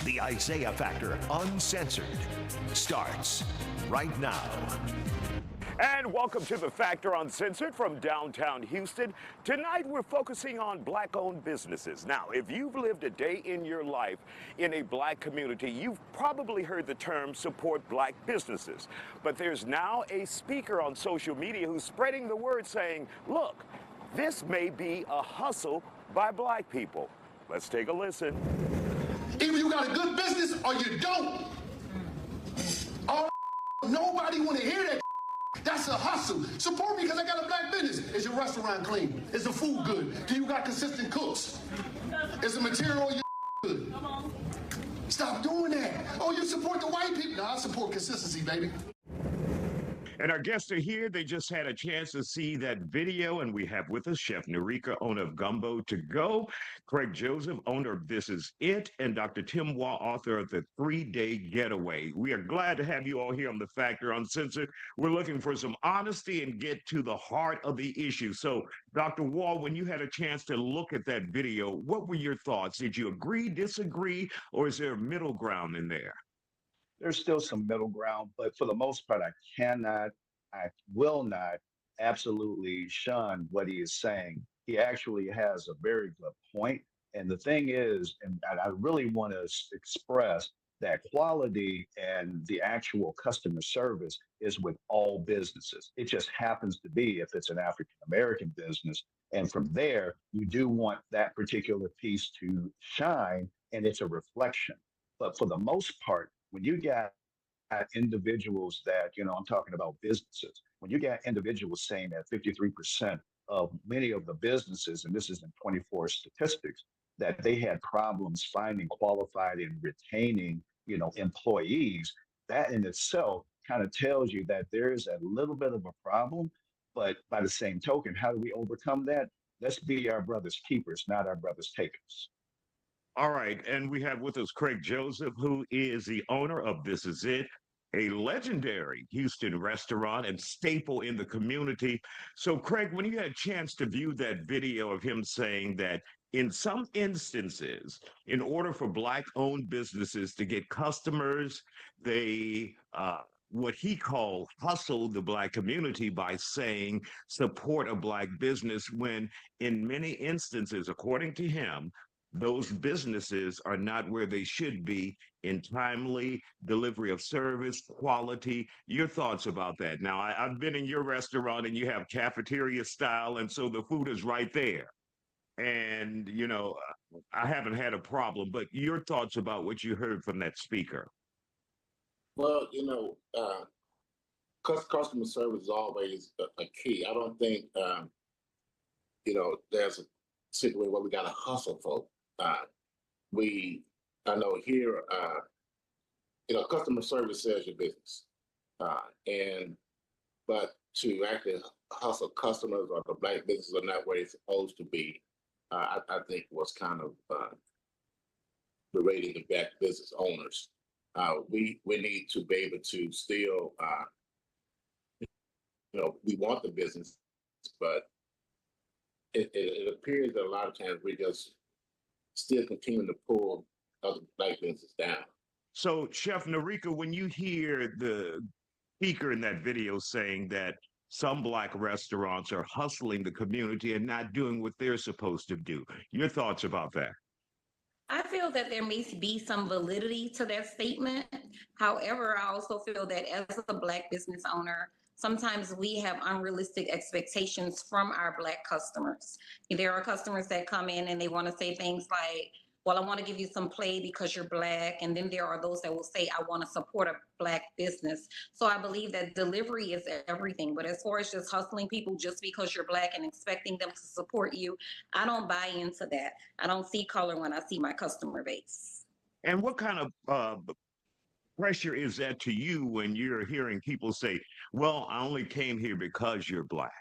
The Isiah Factor Uncensored starts right now. And welcome to The Factor Uncensored from downtown Houston. Tonight we're focusing on black-owned businesses. Now, if you've lived a day in your life in a black community, you've probably heard the term support black businesses. But there's now a speaker on social media who's spreading the word saying, look, this may be a hustle by black people. Let's take a listen. Either you got a good business or you don't. All nobody want to hear that. That's a hustle. Support me because I got a black business. Is your restaurant clean? Is the food good? Do you got consistent cooks? Is the material good? Stop doing that. Oh, you support the white people? No, I support consistency, baby. And our guests are here. They just had a chance to see that video. And we have with us Chef Narika, owner of Gumbo To Go, Craig Joseph, owner of This Is It, and Dr. Tim Waugh, author of The 3-Day Getaway. We are glad to have you all here on The Factor Uncensored. We're looking for some honesty and get to the heart of the issue. So, Dr. Waugh, when you had a chance to look at that video, what were your thoughts? Did you agree, disagree, or is there a middle ground in there? There's still some middle ground, but for the most part, I will not absolutely shun what he is saying. He actually has a very good point. And the thing is, and I really want to express that quality and the actual customer service is with all businesses. It just happens to be if it's an African-American business. And from there, you do want that particular piece to shine, and it's a reflection. But for the most part, when you got individuals that, I'm talking about businesses, when you got individuals saying that 53% of many of the businesses, and this is in 24 statistics, that they had problems finding qualified and retaining, employees, that in itself kind of tells you that there is a little bit of a problem. But by the same token, how do we overcome that? Let's be our brother's keepers, not our brother's takers. All right, and we have with us Craig Joseph, who is the owner of This Is It, a legendary Houston restaurant and staple in the community. So, Craig, when you had a chance to view that video of him saying that in some instances, in order for Black-owned businesses to get customers, they what he called hustle the Black community by saying support a Black business, when in many instances, according to him, those businesses are not where they should be in timely delivery of service, quality. Your thoughts about that? Now, I've been in your restaurant and you have cafeteria style, and so the food is right there. And, I haven't had a problem, but your thoughts about what you heard from that speaker? Well, customer service is always a key. I don't think, there's a situation where we got to hustle folk. I know here, customer service sells your business. But to actually hustle customers or the Black businesses are not where it's supposed to be, I think was kind of berating the Black business owners. We need to be able to still, we want the business, but it appears that a lot of times we just still continue to pull other Black businesses down. So, Chef Narika, when you hear the speaker in that video saying that some Black restaurants are hustling the community and not doing what they're supposed to do, your thoughts about that? I feel that there may be some validity to that statement. However, I also feel that as a Black business owner, sometimes we have unrealistic expectations from our Black customers. There are customers that come in and they want to say things like, well, I want to give you some play because you're Black. And then there are those that will say, I want to support a Black business. So I believe that delivery is everything. But as far as just hustling people just because you're Black and expecting them to support you, I don't buy into that. I don't see color when I see my customer base. And what kind of pressure is that to you when you're hearing people say, well, I only came here because you're Black?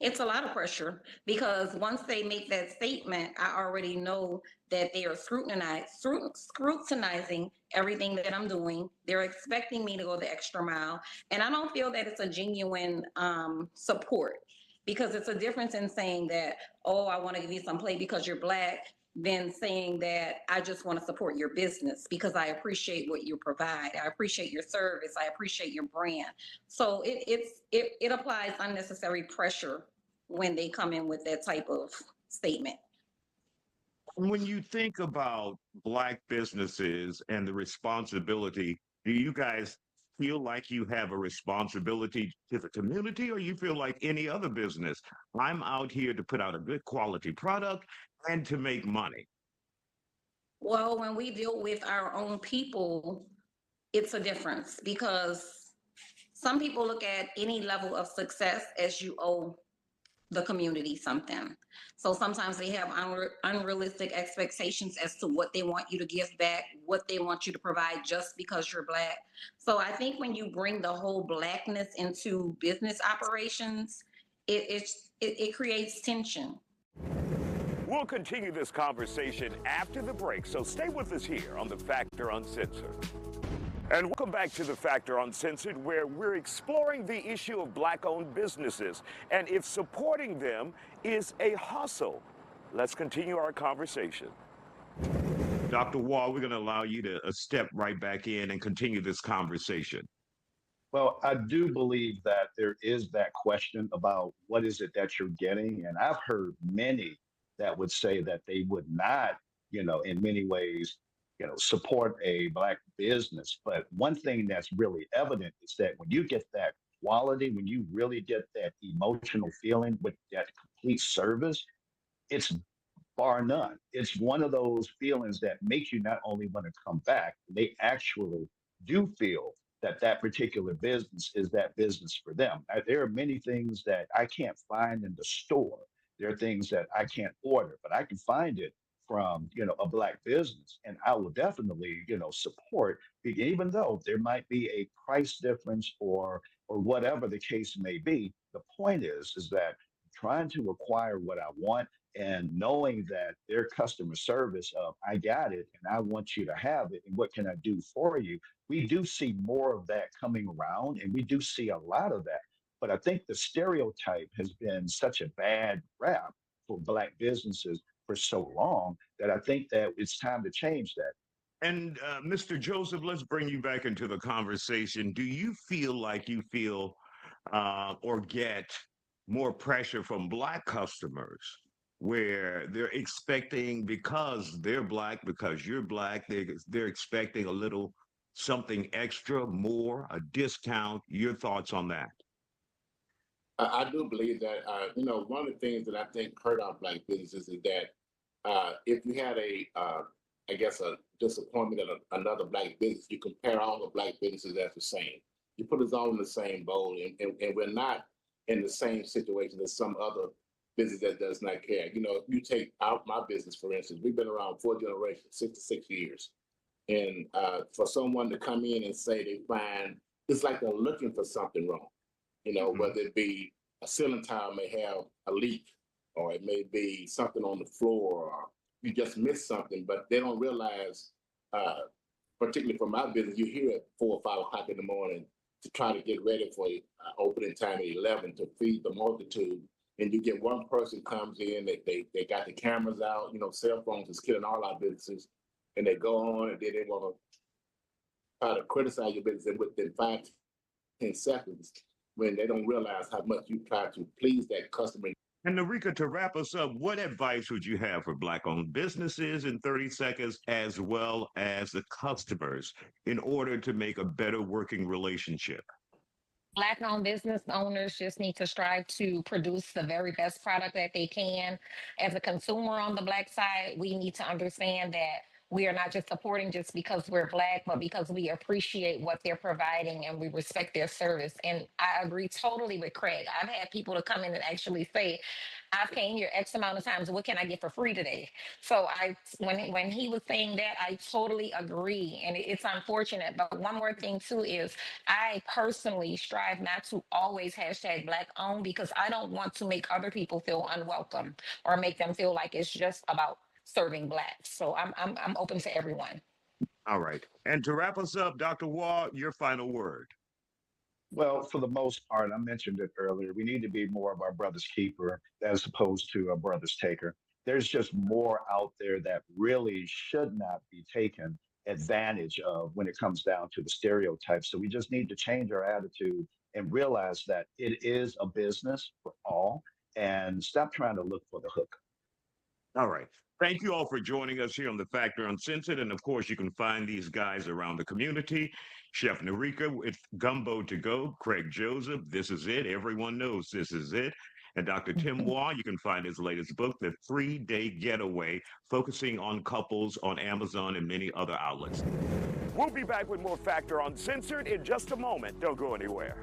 It's a lot of pressure because once they make that statement, I already know that they are scrutinizing everything that I'm doing. They're expecting me to go the extra mile. And I don't feel that it's a genuine support, because it's a difference in saying that, oh, I want to give you some play because you're Black, than saying that I just want to support your business because I appreciate what you provide. I appreciate your service. I appreciate your brand. So it applies unnecessary pressure when they come in with that type of statement. When you think about Black businesses and the responsibility, do you guys feel like you have a responsibility to the community, or you feel like any other business? I'm out here to put out a good quality product and to make money. Well, when we deal with our own people, it's a difference because some people look at any level of success as you owe the community something. So sometimes they have unrealistic expectations as to what they want you to give back, what they want you to provide just because you're Black. So I think when you bring the whole Blackness into business operations, it creates tension. We'll continue this conversation after the break, so stay with us here on The Factor Uncensored. And welcome back to The Factor Uncensored, where we're exploring the issue of Black-owned businesses and if supporting them is a hustle. Let's continue our conversation. Dr. Wall, we're going to allow you to step right back in and continue this conversation. Well, I do believe that there is that question about what is it that you're getting. And I've heard many that would say that they would not, in many ways, support a Black business. But one thing that's really evident is that when you get that quality, when you really get that emotional feeling with that complete service, it's bar none. It's one of those feelings that makes you not only want to come back, they actually do feel that that particular business is that business for them. There are many things that I can't find in the store. There are things that I can't order, but I can find it from a Black business, and I will definitely support, even though there might be a price difference or whatever the case may be. The point is that trying to acquire what I want and knowing that their customer service of I got it and I want you to have it and what can I do for you, we do see more of that coming around, and we do see a lot of that. But I think the stereotype has been such a bad rap for Black businesses for so long that I think that it's time to change that. And Mr. Joseph, let's bring you back into the conversation. Do you feel like you feel or get more pressure from Black customers where they're expecting, because they're Black, because you're Black, they're expecting a little something extra, more, a discount? Your thoughts on that? I do believe that, one of the things that I think hurt our Black businesses is that if you had I guess, a disappointment at another Black business, you compare all the Black businesses as the same. You put us all in the same bowl, and we're not in the same situation as some other business that does not care. You take out my business, for instance, we've been around 4 generations, 66 years. And for someone to come in and say they find, it's like they're looking for something wrong. Whether it be a ceiling tile may have a leak, or it may be something on the floor, or you just missed something, but they don't realize, particularly for my business, you hear at 4 or 5 o'clock in the morning to try to get ready for opening time at 11 to feed the multitude. And you get one person comes in, they got the cameras out, cell phones is killing all our businesses, and they go on and then they want to try to criticize your business, and within 5-10 seconds, when they don't realize how much you try to please that customer. And Narika, to wrap us up, what advice would you have for Black-owned businesses in 30 seconds, as well as the customers, in order to make a better working relationship? Black-owned business owners just need to strive to produce the very best product that they can. As a consumer on the Black side, we need to understand that we are not just supporting just because we're Black, but because we appreciate what they're providing and we respect their service. And I agree totally with Craig. I've had people to come in and actually say, I've came here X amount of times. What can I get for free today? So when he was saying that, I totally agree. And it's unfortunate. But one more thing too is I personally strive not to always hashtag Black owned, because I don't want to make other people feel unwelcome or make them feel like it's just about serving Blacks. So I'm open to everyone. All right. And to wrap us up, Dr. Waugh, your final word. Well, for the most part, I mentioned it earlier, we need to be more of our brother's keeper as opposed to a brother's taker. there's just more out there that really should not be taken advantage of when it comes down to the stereotypes. So we just need to change our attitude and realize that it is a business for all and stop trying to look for the hook. All right. Thank you all for joining us here on The Factor Uncensored. And of course, you can find these guys around the community. Chef Narika with Gumbo to Go, Craig Joseph, This Is It. Everyone knows This Is It. And Dr. Tim Waugh, you can find his latest book, The 3-Day Getaway, focusing on couples on Amazon and many other outlets. We'll be back with more Factor Uncensored in just a moment. Don't go anywhere.